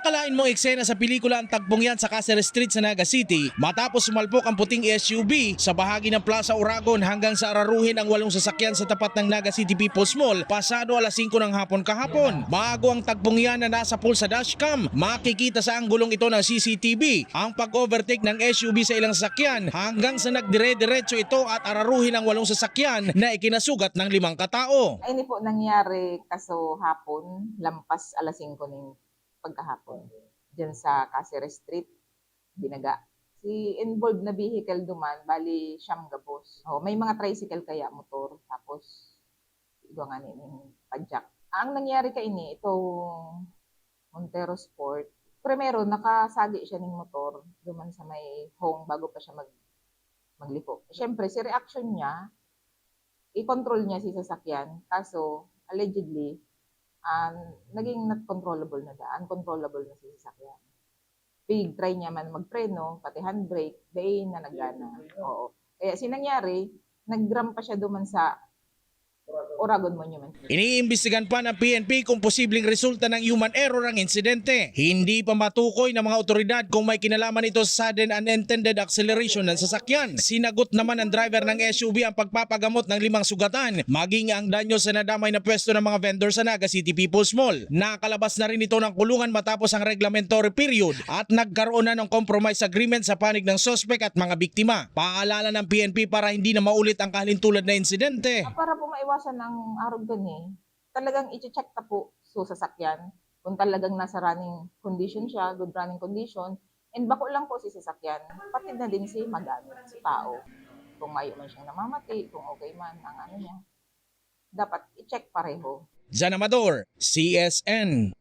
Akalain mong eksena sa pelikula ang tagpong yan sa Caceres Street sa Naga City matapos sumalpok ang puting SUV sa bahagi ng Plaza Oragon hanggang sa araruhin ang 8 sasakyan sa tapat ng Naga City People's Mall pasado alas 5 ng hapon kahapon. Bago ang tagpong yan na nasa pool sa dashcam, makikita sa anggulong ito ng CCTV ang pag-overtake ng SUV sa ilang sasakyan hanggang sa nagdire-diretso ito at araruhin ang 8 sasakyan na ikinasugat ng 5 katao. Ay, hindi po nangyari kaso hapon, lampas alas 5 ng pagkahapon. Diyan sa Caceres Street, Binaga. Si involved na vehicle duman, bali siyam gabos. Oh, may mga tricycle kaya motor, tapos ito nga yung padjak. Ang nangyari kay ini, itong Montero Sport, primero nakasagi siya ng motor duman sa may home bago pa siya maglipo. Siyempre, si reaction niya, i-control niya si sasakyan, kaso allegedly, naging not controllable na uncontrollable na si sasakyan. Try niya man magpreno, pati handbrake, day na nagana. Oo. Kaya sinangyari, nag-gram pa siya duman sa Oragon Monument. Iniimbestigan pa ng PNP kung posibleng resulta ng human error ang insidente. Hindi pa matukoy ng mga otoridad kung may kinalaman ito sa sudden unintended acceleration ng sasakyan. Sinagot naman ng driver ng SUV ang pagpapagamot ng 5 sugatan, maging ang danyo sa nadamay na pwesto ng mga vendor sa Naga City People's Mall. Nakalabas na rin ito ng kulungan matapos ang reglementary period at nagkaroon na ng compromise agreement sa panig ng suspect at mga biktima. Paalala ng PNP para hindi na maulit ang kahalintulad na insidente. Para po maiwasan ng arog gani, talagang i-check ta po sa sasakyan kung talagang nasa running condition siya, good running condition, and bako lang po si sasakyan, pati na din si magamit, si tao. Kung mayo man siyang namamati, kung okay man ang ano niya, dapat i-check pareho. Jan Amador, CSN.